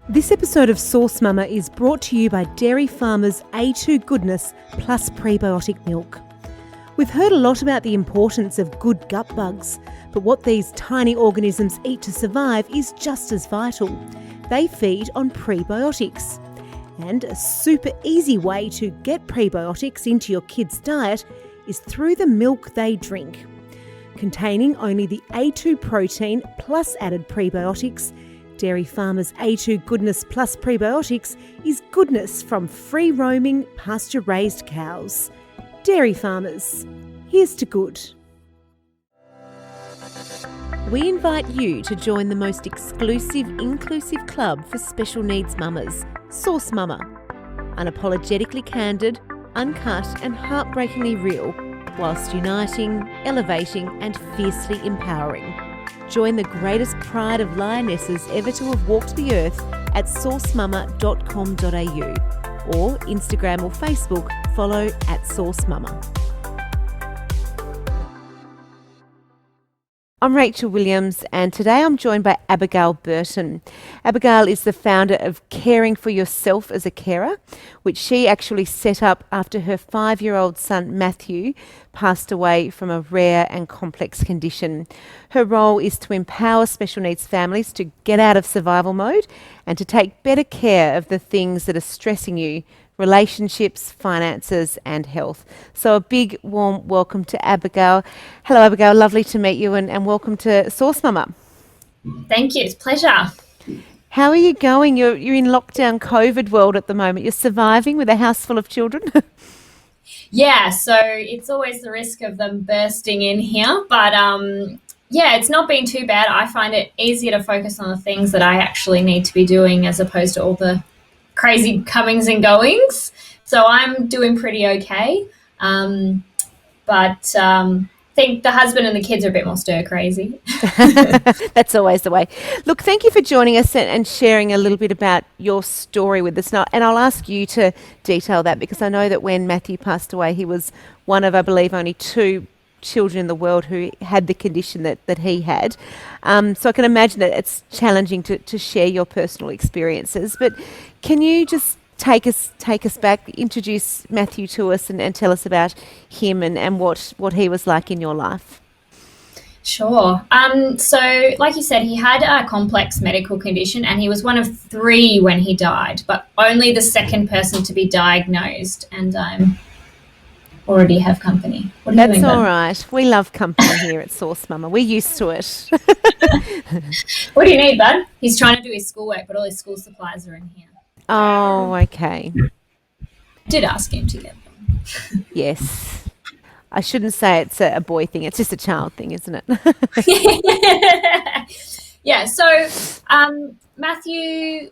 This episode of Sauce Mama is brought to you by Dairy Farmers A2 Goodness Plus Prebiotic Milk. We've heard a lot about the importance of good gut bugs, but what these tiny organisms eat to survive is just as vital. They feed on prebiotics. And a super easy way to get prebiotics into your kids' diet is through the milk they drink. Containing only the A2 protein plus added prebiotics, Dairy Farmers A2 Goodness Plus Prebiotics is goodness from free-roaming, pasture-raised cows. Dairy Farmers, here's to good. We invite you to join the most exclusive, inclusive club for special needs mamas, Sauce Mama. Unapologetically candid, uncut and heartbreakingly real, whilst uniting, elevating and fiercely empowering. Join the greatest pride of lionesses ever to have walked the earth at saucemama.com.au or Instagram or Facebook, follow at saucemama. I'm Rachel Williams and today I'm joined by Abigail Burton. Abigail is the founder of Caring for Yourself as a Carer, which she actually set up after her 5-year-old son Matthew passed away from a rare and complex condition. Her role is to empower special needs families to get out of survival mode and to take better care of the things that are stressing you: relationships, finances and health. So a big warm welcome to Abigail. Hello Abigail, lovely to meet you and welcome to Sauce Mama. Thank you, it's a pleasure. How are you going? You're in lockdown COVID world at the moment. You're surviving with a house full of children? Yeah, so it's always the risk of them bursting in here, but it's not been too bad. I find it easier to focus on the things that I actually need to be doing as opposed to all the crazy comings and goings. So I'm doing pretty okay. But I think the husband and the kids are a bit more stir crazy. That's always the way. Look, thank you for joining us and sharing a little bit about your story with us. And I'll ask you to detail that because I know that when Matthew passed away, he was one of, I believe, only 2 children in the world who had the condition that he had. So I can imagine that it's challenging to share your personal experiences. But can you just take us back, introduce Matthew to us and tell us about him and what he was like in your life? Sure. So like you said, he had a complex medical condition and he was one of 3 when he died, but only the second person to be diagnosed. And already have company. What are you doing, all right. We love company here at Sauce Mama. We're used to it. What do you need, bud? He's trying to do his schoolwork, but all his school supplies are in here. Oh, okay. Did ask him to get them. Yes. I shouldn't say it's a boy thing. It's just a child thing, isn't it? Yeah. So Matthew,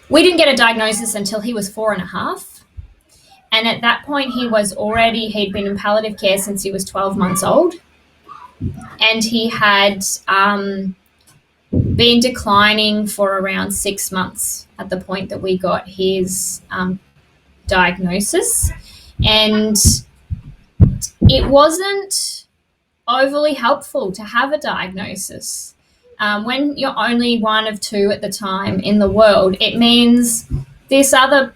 we didn't get a diagnosis until he was 4.5. And at that point, he'd been in palliative care since he was 12 months old. And he had been declining for around 6 months at the point that we got his diagnosis. And it wasn't overly helpful to have a diagnosis. When you're only one of 2 at the time in the world, it means this other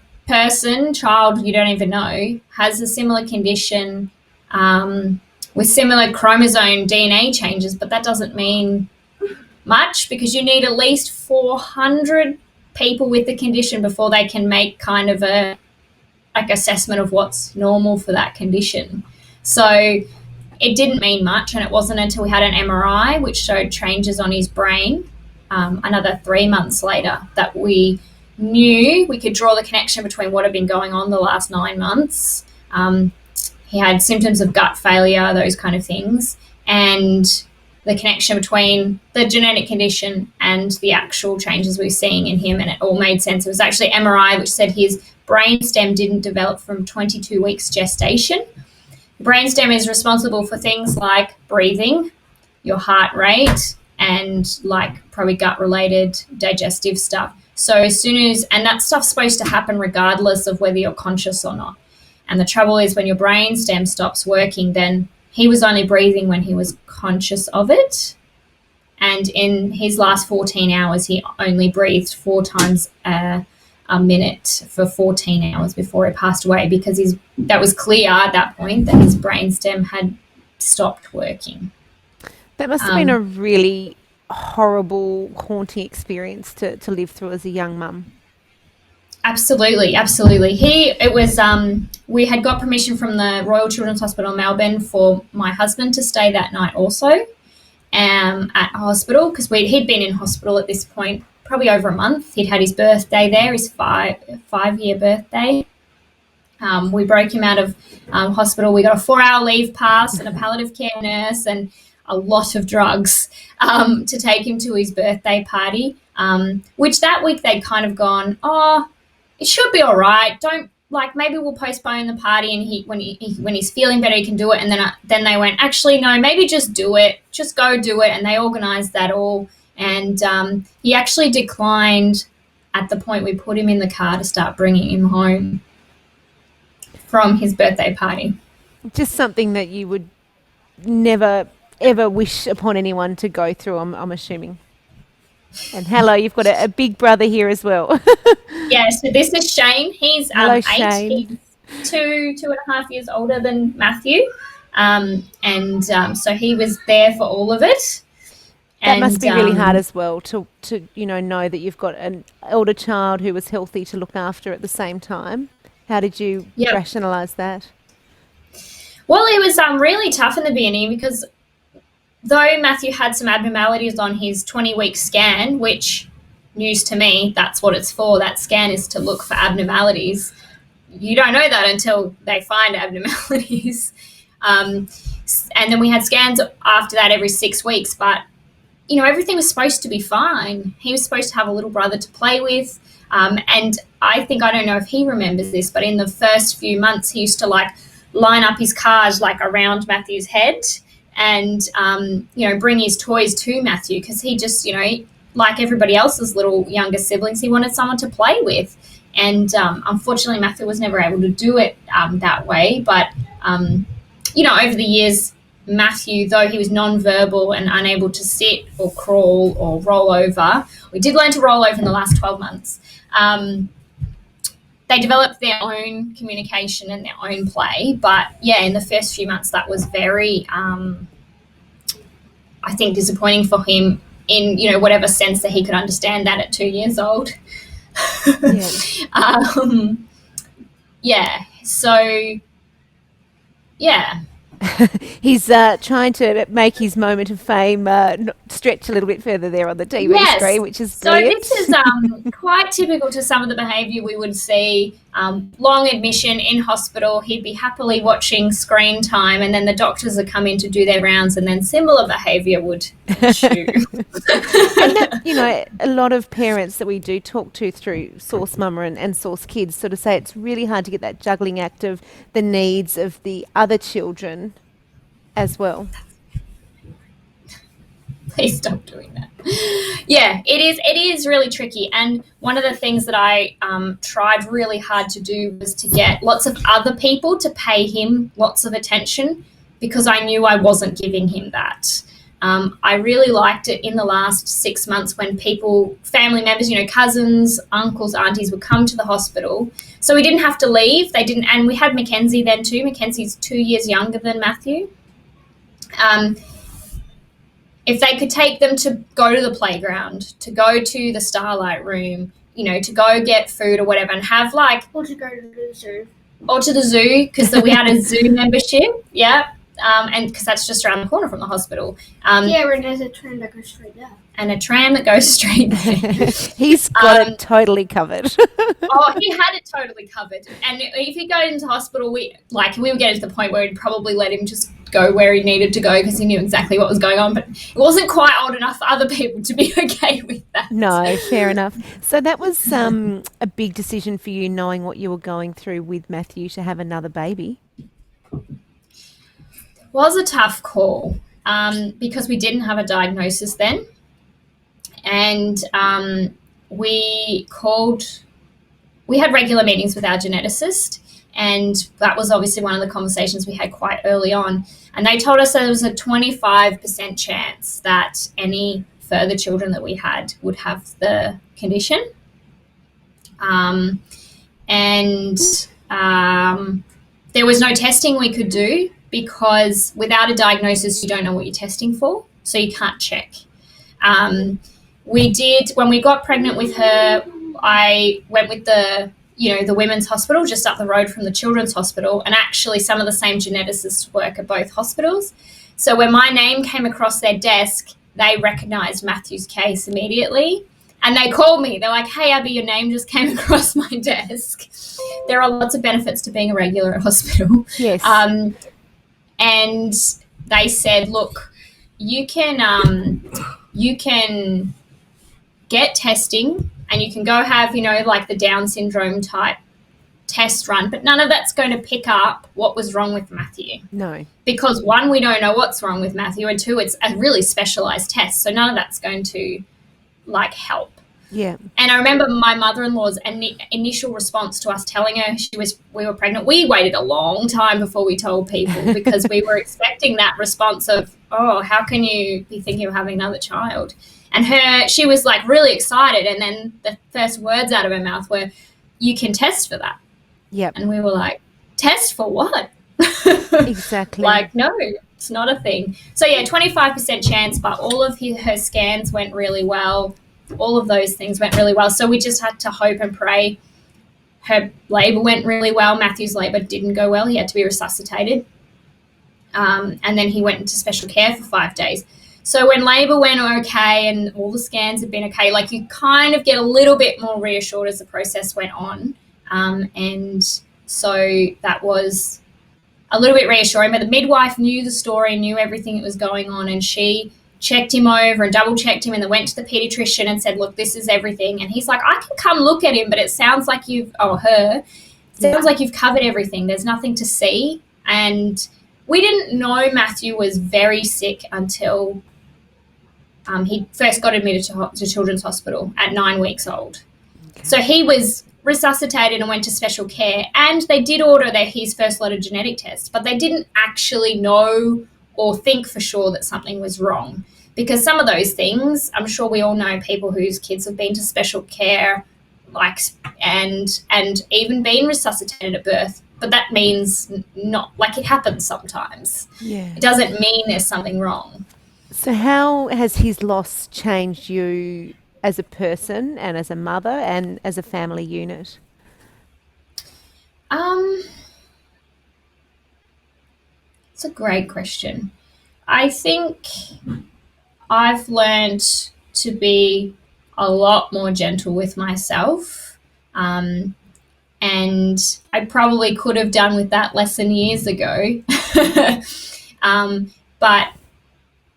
child you don't even know, has a similar condition with similar chromosome DNA changes, but that doesn't mean much because you need at least 400 people with the condition before they can make kind of a assessment of what's normal for that condition. So it didn't mean much, and it wasn't until we had an MRI which showed changes on his brain another 3 months later that we knew we could draw the connection between what had been going on the last 9 months. He had symptoms of gut failure, those kind of things, and the connection between the genetic condition and the actual changes we were seeing in him, and it all made sense. It was actually MRI which said his brainstem didn't develop from 22 weeks gestation. The brainstem is responsible for things like breathing, your heart rate, and probably gut-related digestive stuff. So and that stuff's supposed to happen regardless of whether you're conscious or not. And the trouble is when your brainstem stops working, then he was only breathing when he was conscious of it. and in his last 14 hours, he only breathed 4 times a minute for 14 hours before he passed away, because that was clear at that point that his brainstem had stopped working. That must have been a really horrible, haunting experience to live through as a young mum. Absolutely. We had got permission from the Royal Children's Hospital in Melbourne for my husband to stay that night also at a hospital, because he'd been in hospital at this point probably over a month. He'd had his birthday there, his five-year birthday. We broke him out of hospital. We got a 4-hour leave pass and a palliative care nurse and a lot of drugs to take him to his birthday party, which that week they'd kind of gone, oh, it should be all right. Maybe we'll postpone the party, and when he's feeling better, he can do it. And then they went, actually, no, maybe just do it. Just go do it. And they organised that all. And he actually declined at the point we put him in the car to start bringing him home from his birthday party. Just something that you would never, ever wish upon anyone to go through, I'm assuming. And hello, you've got a big brother here as well. Yeah, so this is Shane. He's hello, 8. Shane. He's 2.5 years older than Matthew. So he was there for all of it. That must be really hard as well to know that you've got an elder child who was healthy to look after at the same time. How did you rationalise that? Well, it was really tough in the beginning, because though Matthew had some abnormalities on his 20-week scan, which, news to me, that's what it's for. That scan is to look for abnormalities. You don't know that until they find abnormalities. And then we had scans after that every 6 weeks, but everything was supposed to be fine. He was supposed to have a little brother to play with. And I don't know if he remembers this, but in the first few months, he used to line up his cars around Matthew's head and, bring his toys to Matthew, because he just, like everybody else's little younger siblings, he wanted someone to play with. And unfortunately, Matthew was never able to do it that way. But, over the years, Matthew, though he was non-verbal and unable to sit or crawl or roll over, we did learn to roll over in the last 12 months. They developed their own communication and their own play. But, in the first few months, that was very, disappointing for him in, whatever sense that he could understand that at 2 years old. He's trying to make his moment of fame stretch a little bit further there on the TV screen, which is brilliant. So this is quite typical to some of the behaviour we would see. Long admission in hospital, he'd be happily watching screen time, and then the doctors would come in to do their rounds, and then similar behaviour would ensue. And that, a lot of parents that we do talk to through Source Mama and Source Kids sort of say it's really hard to get that juggling act of the needs of the other children as well. Please stop doing that. Yeah, it is really tricky. And one of the things that I tried really hard to do was to get lots of other people to pay him lots of attention, because I knew I wasn't giving him that. I really liked it in the last 6 months when family members, cousins, uncles, aunties would come to the hospital. So we didn't have to leave. And we had Mackenzie then too. Mackenzie's 2 years younger than Matthew. If they could take them to go to the playground, to go to the Starlight Room, to go get food or whatever, and have or to go to the zoo. Or to the zoo, because we had a zoo membership, and because that's just around the corner from the hospital. And there's a tram that goes straight there. And a tram that goes straight there. He's got it totally covered. He had it totally covered. And if he goes into hospital, we would get to the point where we'd probably let him just go where he needed to go, because he knew exactly what was going on. But it wasn't quite old enough for other people to be okay with that. No, fair enough. So that was a big decision for you, knowing what you were going through with Matthew, to have another baby. Was a tough call because we didn't have a diagnosis then. And we had regular meetings with our geneticist, and that was obviously one of the conversations we had quite early on. And they told us that there was a 25% chance that any further children that we had would have the condition. And there was no testing we could do because without a diagnosis, you don't know what you're testing for, so you can't check. We did, when we got pregnant with her, I went with the women's hospital just up the road from the children's hospital, and actually some of the same geneticists work at both hospitals. So when my name came across their desk, they recognised Matthew's case immediately, and they called me. They're like, "Hey, Abby, your name just came across my desk." There are lots of benefits to being a regular at hospital. Yes. And they said, "Look, you can get testing, and you can go have, like the Down syndrome type test run, but none of that's going to pick up what was wrong with Matthew." No. Because one, we don't know what's wrong with Matthew, and two, it's a really specialised test, so none of that's going to help. Yeah. And I remember my mother-in-law's initial response to us telling her we were pregnant. We waited a long time before we told people because we were expecting that response of, "Oh, how can you be thinking of having another child?" And she was like really excited, and then the first words out of her mouth were, "You can test for that." Yep. And we were like, "Test for what?" Exactly. Like, no, it's not a thing. So yeah, 25% chance, but all of her scans went really well. All of those things went really well. So we just had to hope and pray. Her labour went really well. Matthew's labour didn't go well. He had to be resuscitated. And then he went into special care for 5 days. So when labour went okay and all the scans had been okay, you kind of get a little bit more reassured as the process went on. And so that was a little bit reassuring. But the midwife knew the story, knew everything that was going on, and she checked him over and double-checked him and then went to the paediatrician and said, "Look, this is everything." And he's like, "I can come look at him, but it sounds like sounds like you've covered everything. There's nothing to see." And we didn't know Matthew was very sick until he first got admitted to Children's Hospital at 9 weeks old. Okay. So he was resuscitated and went to special care, and they did order his first lot of genetic tests, but they didn't actually know or think for sure that something was wrong. Because some of those things, I'm sure we all know people whose kids have been to special care, and even been resuscitated at birth, but that means not, it happens sometimes. Yeah. It doesn't mean there's something wrong. So how has his loss changed you as a person and as a mother and as a family unit? It's a great question. I think I've learned to be a lot more gentle with myself. And I probably could have done with that lesson years ago. But,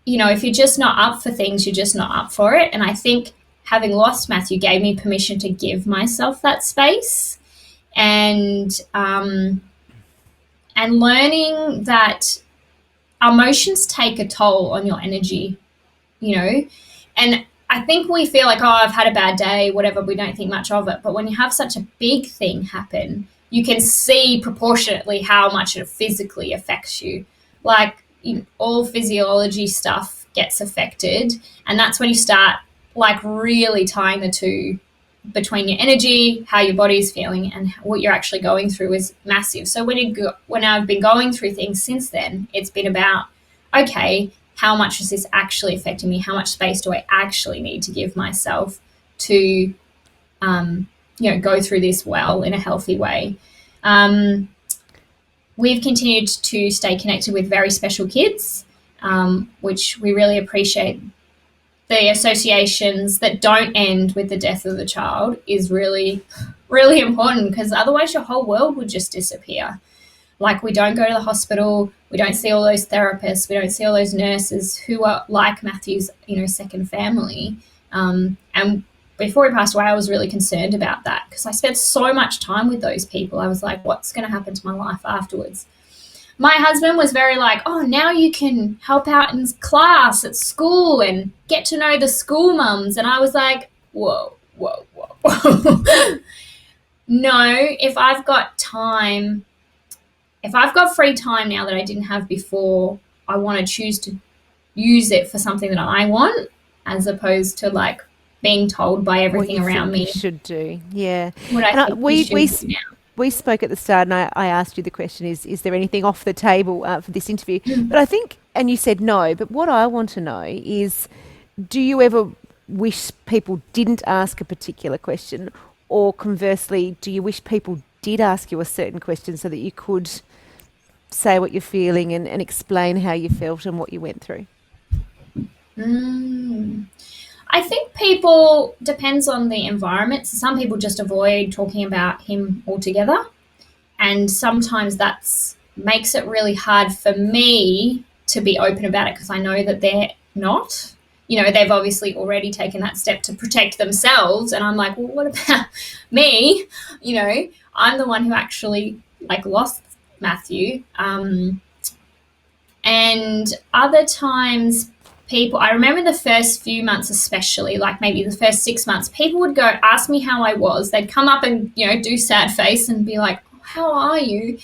if you're just not up for things, you're just not up for it. And I think having lost Matthew gave me permission to give myself that space, and learning that emotions take a toll on your energy, and I think we feel like, "Oh, I've had a bad day," whatever, we don't think much of it. But when you have such a big thing happen, you can see proportionately how much it physically affects you. All physiology stuff gets affected, and that's when you start really tying the two between your energy, how your body's feeling, and what you're actually going through is massive. So when I've been going through things since then, it's been about, okay, how much is this actually affecting me? How much space do I actually need to give myself to, go through this well in a healthy way? We've continued to stay connected with very special kids, which we really appreciate. The associations that don't end with the death of the child is really, really important, because otherwise your whole world would just disappear. We don't go to the hospital, we don't see all those therapists, we don't see all those nurses who are like Matthew's, second family. And before he passed away, I was really concerned about that, because I spent so much time with those people. I was like, what's going to happen to my life afterwards? My husband was very "Oh, now you can help out in class at school and get to know the school mums." And I was like, whoa. No, if I've got free time now that I didn't have before, I want to choose to use it for something that I want, as opposed to like being told by What everything you around think you me should do. Yeah. what I And think you should do now. we spoke at the start, and I asked you the question: is there anything off the table for this interview? But I think, and you said no. But what I want to know is, do you ever wish people didn't ask a particular question, or conversely, do you wish people did ask you a certain question so that you could say what you're feeling and explain how you felt and what you went through? Mm. I think people depends on the environment. So some people just avoid talking about him altogether, and sometimes that's makes it really hard for me to be open about it because I know that they're not. You know, they've obviously already taken that step to protect themselves, and I'm like, well, what about me? You know, I'm the one who actually like lost Matthew. And other times, people, I remember the first few months, especially, like maybe the first 6 months, people would go ask me how I was. They'd come up and, you know, do sad face and be like, how are you?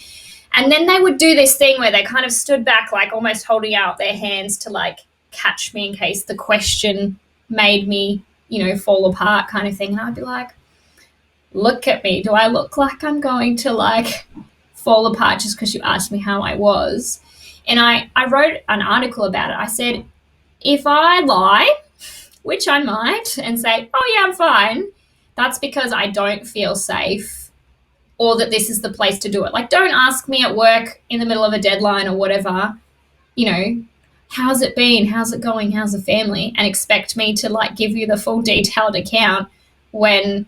And then they would do this thing where they kind of stood back, like almost holding out their hands to like catch me in case the question made me, you know, fall apart kind of thing. And I'd be like, look at me. Do I look like I'm going to like fall apart just because you asked me how I was? And I wrote an article about it. I said, if I lie, which I might, and say, oh, yeah, I'm fine, that's because I don't feel safe or that this is the place to do it. Like, don't ask me at work in the middle of a deadline or whatever, you know, how's it been? How's it going? How's the family? And expect me to, like, give you the full detailed account when,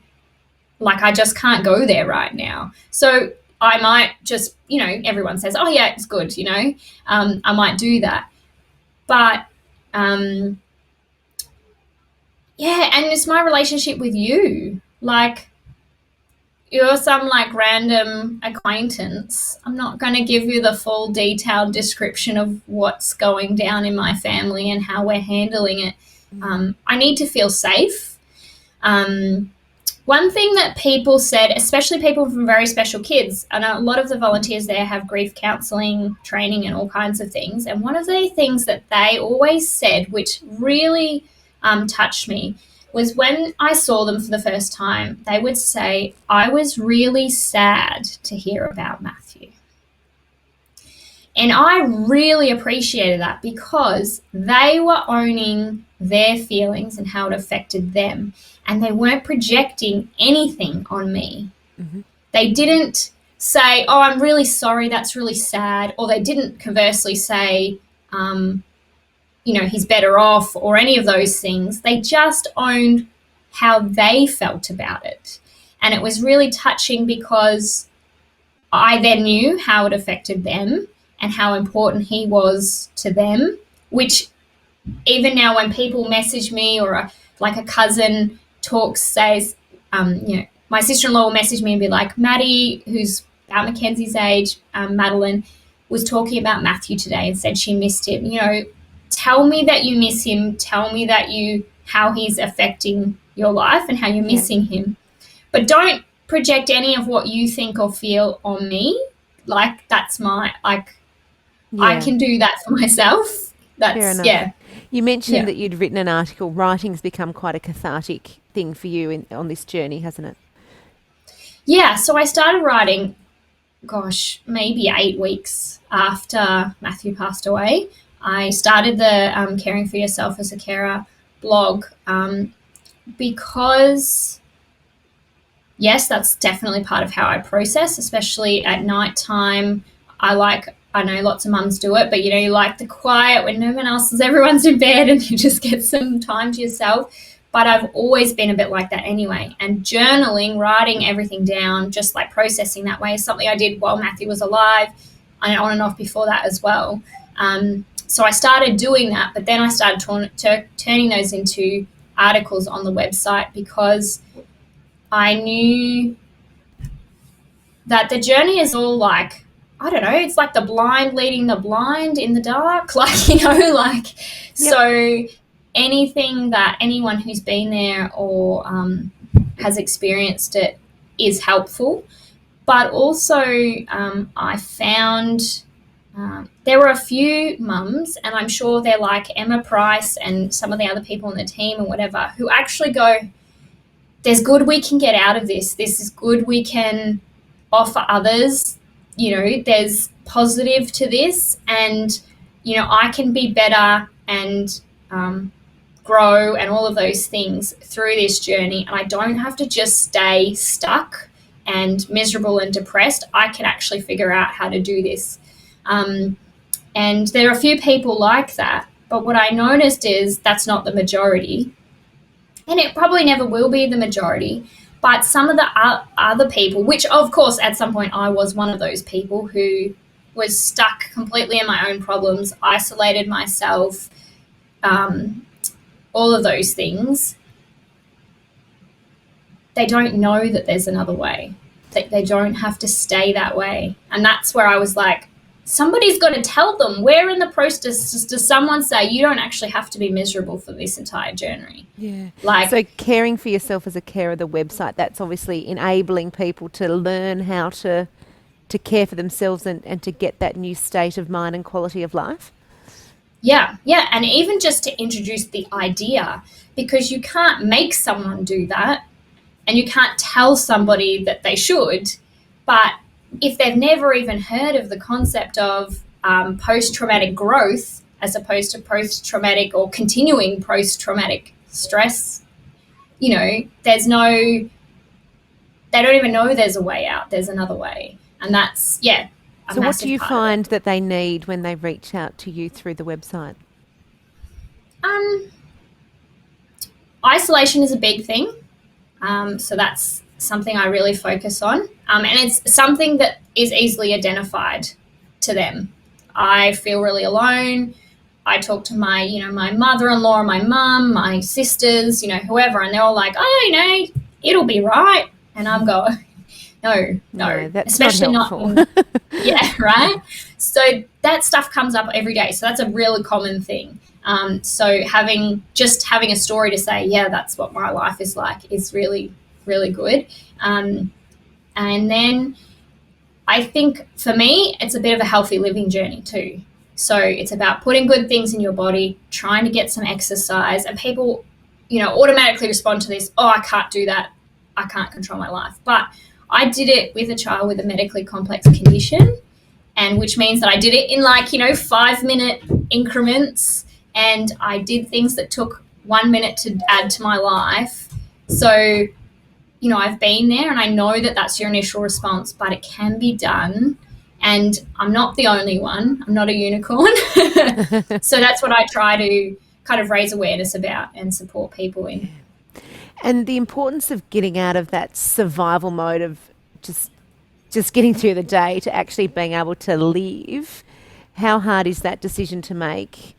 like, I just can't go there right now. So I might just, you know, everyone says, oh, yeah, it's good, you know. I might do that. But, yeah, and it's my relationship with you. Like, you're some, like, random acquaintance. I'm not going to give you the full detailed description of what's going down in my family and how we're handling it. I need to feel safe. One thing that people said, especially people from very special kids, and a lot of the volunteers there have grief counselling training and all kinds of things, and one of the things that they always said, which really touched me, was when I saw them for the first time, they would say, I was really sad to hear about Matthew. And I really appreciated that because they were owning their feelings and how it affected them. And they weren't projecting anything on me. Mm-hmm. They didn't say, oh, I'm really sorry, that's really sad. Or they didn't conversely say, you know, he's better off or any of those things. They just owned how they felt about it. And it was really touching because I then knew how it affected them and how important he was to them, which even now when people message me or like a cousin says, you know, my sister-in-law will message me and be like, Maddie, who's about Mackenzie's age, Madeline, was talking about Matthew today and said she missed him. You know, tell me that you miss him. Tell me that how he's affecting your life and how you're missing him. But don't project any of what you think or feel on me. Like, that's I can do that for myself. That's, yeah. You mentioned that you'd written an article. Writing's become quite a cathartic thing for you on this journey, hasn't it? Yeah, so I started writing, maybe 8 weeks after Matthew passed away. I started the Caring for Yourself as a Carer blog because, yes, that's definitely part of how I process, especially at night time. I know lots of mums do it, but, you know, you like the quiet when no one else is, everyone's in bed and you just get some time to yourself. But I've always been a bit like that anyway. And journaling, writing everything down, just like processing that way is something I did while Matthew was alive and on and off before that as well. So I started doing that, but then I started turning those into articles on the website because I knew that the journey is all like, I don't know, it's like the blind leading the blind in the dark, like, you know, like, So anything that anyone who's been there or has experienced it is helpful. But also I found there were a few mums, and I'm sure they're like Emma Price and some of the other people on the team and whatever, who actually go, there's good we can get out of this. This is good we can offer others. There's positive to this, and, I can be better and grow and all of those things through this journey. And I don't have to just stay stuck and miserable and depressed. I can actually figure out how to do this. And there are a few people like that. But what I noticed is that's not the majority. And it probably never will be the majority. But some of the other people, which of course at some point I was one of those people who was stuck completely in my own problems, isolated myself, all of those things, they don't know that there's another way. They don't have to stay that way. And that's where I was like, somebody's got to tell them. Where in the process does someone say you don't actually have to be miserable for this entire journey? Yeah. Like, so caring for yourself as a carer, the website, that's obviously enabling people to learn how to care for themselves and to get that new state of mind and quality of life. Yeah. And even just to introduce the idea, because you can't make someone do that and you can't tell somebody that they should, but if they've never even heard of the concept of post-traumatic growth as opposed to post-traumatic or continuing post-traumatic stress, they don't even know there's a way out. There's another way. And that's, So what do you find that they need when they reach out to you through the website? Isolation is a big thing. So that's something I really focus on. And it's something that is easily identified to them. I feel really alone. I talk to my, my mother-in-law, my mum, my sisters, whoever, and they're all like, oh, it'll be right. And I'm going, no, that's especially not helpful. not yeah, right? So that stuff comes up every day. So that's a really common thing. So having a story to say, yeah, that's what my life is like is really, really good. And then I think for me, it's a bit of a healthy living journey too. So it's about putting good things in your body, trying to get some exercise, and people, automatically respond to this, oh, I can't do that. I can't control my life. But I did it with a child with a medically complex condition, and which means that I did it in 5-minute increments, and I did things that took 1 minute to add to my life. So, I've been there, and I know that that's your initial response, but it can be done. And I'm not the only one. I'm not a unicorn. So that's what I try to kind of raise awareness about and support people in. And the importance of getting out of that survival mode of just getting through the day to actually being able to live. How hard is that decision to make?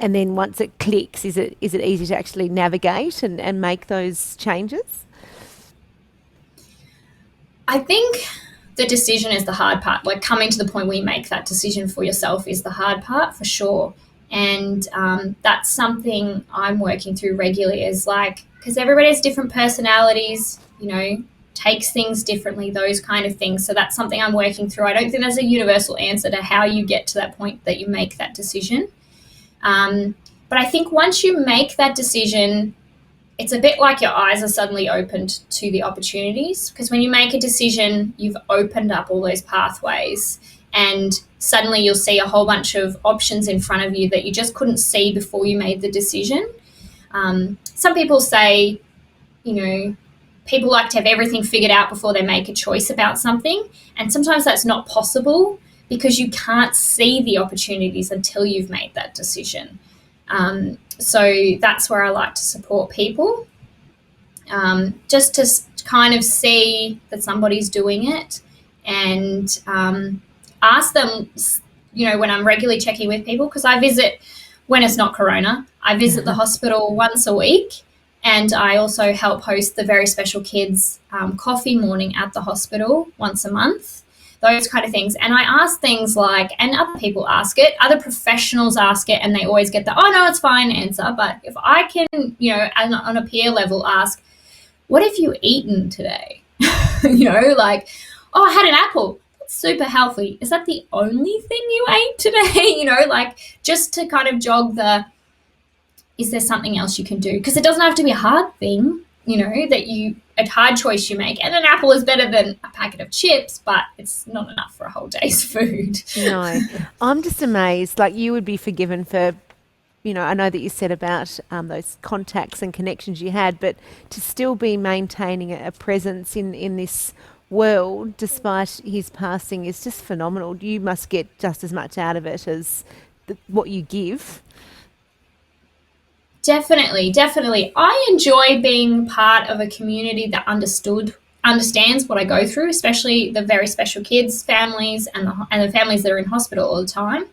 And then once it clicks, is it easy to actually navigate and make those changes? I think the decision is the hard part. Like, coming to the point where you make that decision for yourself is the hard part, for sure. And that's something I'm working through regularly, is because everybody has different personalities, takes things differently, those kind of things. So that's something I'm working through. I don't think there's a universal answer to how you get to that point that you make that decision. But I think once you make that decision, it's a bit like your eyes are suddenly opened to the opportunities, because when you make a decision, you've opened up all those pathways, and suddenly you'll see a whole bunch of options in front of you that you just couldn't see before you made the decision. Some people say, people like to have everything figured out before they make a choice about something. And sometimes that's not possible because you can't see the opportunities until you've made that decision. So that's where I like to support people, just to kind of see that somebody's doing it, and ask them, when I'm regularly checking with people, because I visit, when it's not Corona, I visit the hospital once a week, and I also help host the Very Special Kids coffee morning at the hospital once a month, those kind of things. And I ask things like, and other people ask it, other professionals ask it, and they always get the, oh, no, it's fine answer. But if I can, on a peer level ask, what have you eaten today? Oh, I had an apple. super healthy. Is that the only thing you ate today? You know, like just to kind of jog is there something else you can do? Because it doesn't have to be a hard thing, you know, a hard choice you make. And an apple is better than a packet of chips, but it's not enough for a whole day's food. No, I'm just amazed. Like, you would be forgiven for, you know, I know that you said about those contacts and connections you had, but to still be maintaining a presence in this world despite his passing is just phenomenal. You must get just as much out of it as what you give. Definitely. I enjoy being part of a community that understands what I go through, especially the very special kids' families and the families that are in hospital all the time.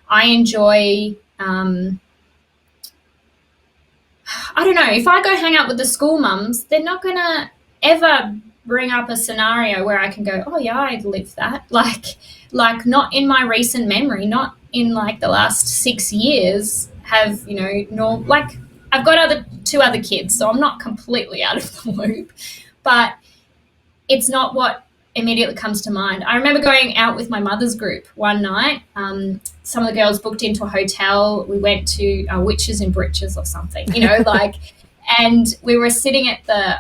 I enjoy, I don't know, if I go hang out with the school mums, they're not going to ever bring up a scenario where I can go, oh yeah, I'd live that. Like not in my recent memory, not in like the last 6 years have, you know, like I've got two other kids, so I'm not completely out of the loop, but it's not what immediately comes to mind. I remember going out with my mother's group one night. Some of the girls booked into a hotel. We went to Witches in Britches or something, you know, like, and we were sitting at the,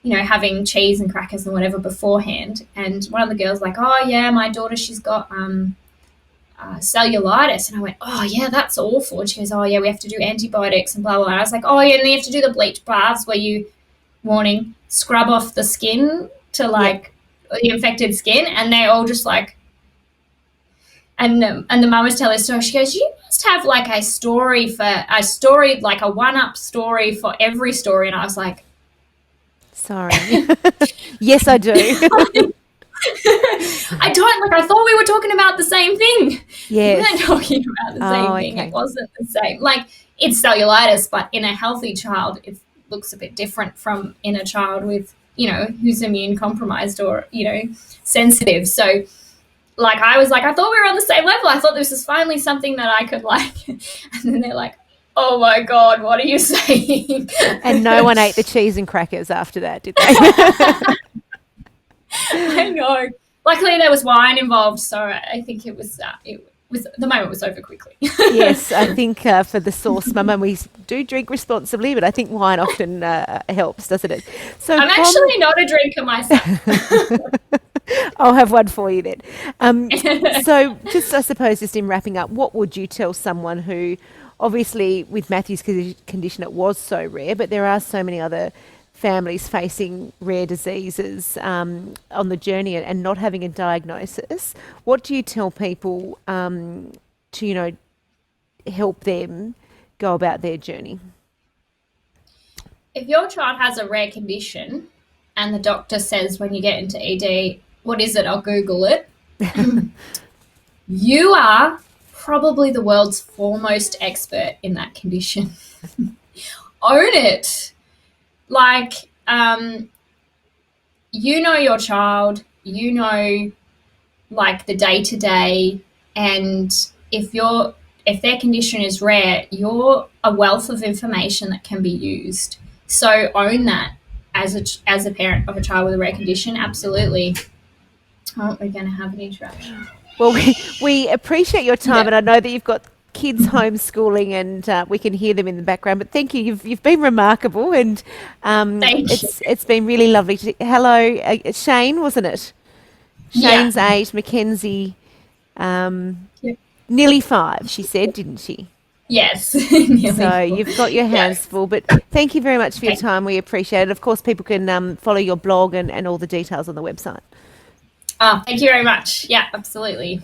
you know, having cheese and crackers and whatever beforehand. And one of the girls like, oh yeah, my daughter, she's got cellulitis. And I went, oh yeah, that's awful. And she goes, oh yeah, we have to do antibiotics and blah, blah, blah. And I was like, oh yeah, and then you have to do the bleach baths where you, warning, scrub off the skin to like the infected skin. And they all just like, and the mum was telling a story. She goes, you must have like a story, like a one-up story for every story. And I was like, sorry. Yes, I do. I don't, like, I thought we were talking about the same thing. Yes. We weren't talking about the same thing. Okay. It wasn't the same. Like, it's cellulitis, but in a healthy child, it looks a bit different from in a child with, you know, who's immune compromised or, you know, sensitive. So, like, I was like, I thought we were on the same level. I thought this was finally something that I could like. And then they're like, oh my God, what are you saying? And no one ate the cheese and crackers after that, did they? I know. Luckily, there was wine involved, so I think it was the moment was over quickly. Yes, I think for the sauce, Mum, we do drink responsibly, but I think wine often helps, doesn't it? So I'm actually not a drinker myself. I'll have one for you then. So just, I suppose, just in wrapping up, what would you tell someone who, obviously with Matthew's condition, it was so rare, but there are so many other families facing rare diseases on the journey and not having a diagnosis. What do you tell people to, you know, help them go about their journey? If your child has a rare condition and the doctor says when you get into ED, what is it? I'll Google it. You are probably the world's foremost expert in that condition. Own it. Like, you know your child, you know, like, the day-to-day, and if their condition is rare, you're a wealth of information that can be used. So own that as a parent of a child with a rare condition, absolutely. Oh, we're going to have an interruption. Well, we appreciate your time, and I know that you've got kids homeschooling and we can hear them in the background, but thank you. You've been remarkable, and it's been really lovely to. Hello, Shane, wasn't it? Shane's 8, Mackenzie, nearly 5. She said, didn't she? Yes. So you've got your hands full, but thank you very much for your time. We appreciate it. Of course, people can follow your blog and all the details on the website. Thank you very much. Yeah, absolutely.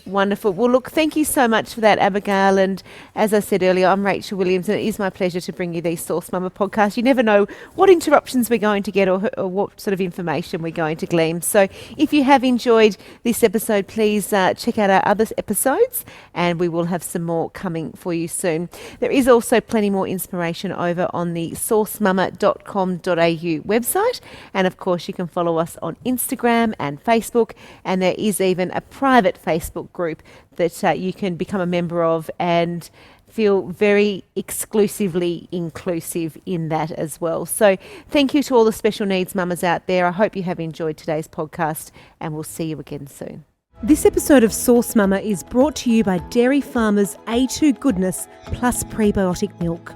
Wonderful. Well, look, thank you so much for that, Abigail. And as I said earlier, I'm Rachel Williams, and it is my pleasure to bring you these Source Mama podcasts. You never know what interruptions we're going to get or what sort of information we're going to glean. So if you have enjoyed this episode, please check out our other episodes, and we will have some more coming for you soon. There is also plenty more inspiration over on the sourcemama.com.au website. And of course, you can follow us on Instagram and Facebook. And there is even a private Facebook group that you can become a member of and feel very exclusively inclusive in that as well. So thank you to all the special needs mamas out there. I hope you have enjoyed today's podcast, and we'll see you again soon. This episode of Source Mama is brought to you by Dairy Farmers A2 Goodness Plus Prebiotic Milk.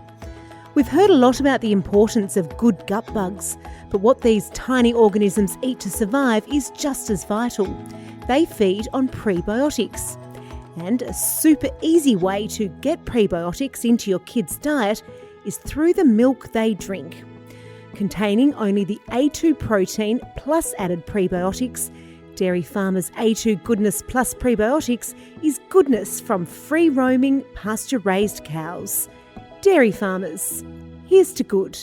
We've heard a lot about the importance of good gut bugs, but what these tiny organisms eat to survive is just as vital. They feed on prebiotics. And a super easy way to get prebiotics into your kids' diet is through the milk they drink. Containing only the A2 protein plus added prebiotics, Dairy Farmers A2 Goodness Plus Prebiotics is goodness from free-roaming, pasture-raised cows. Dairy Farmers, here's to good.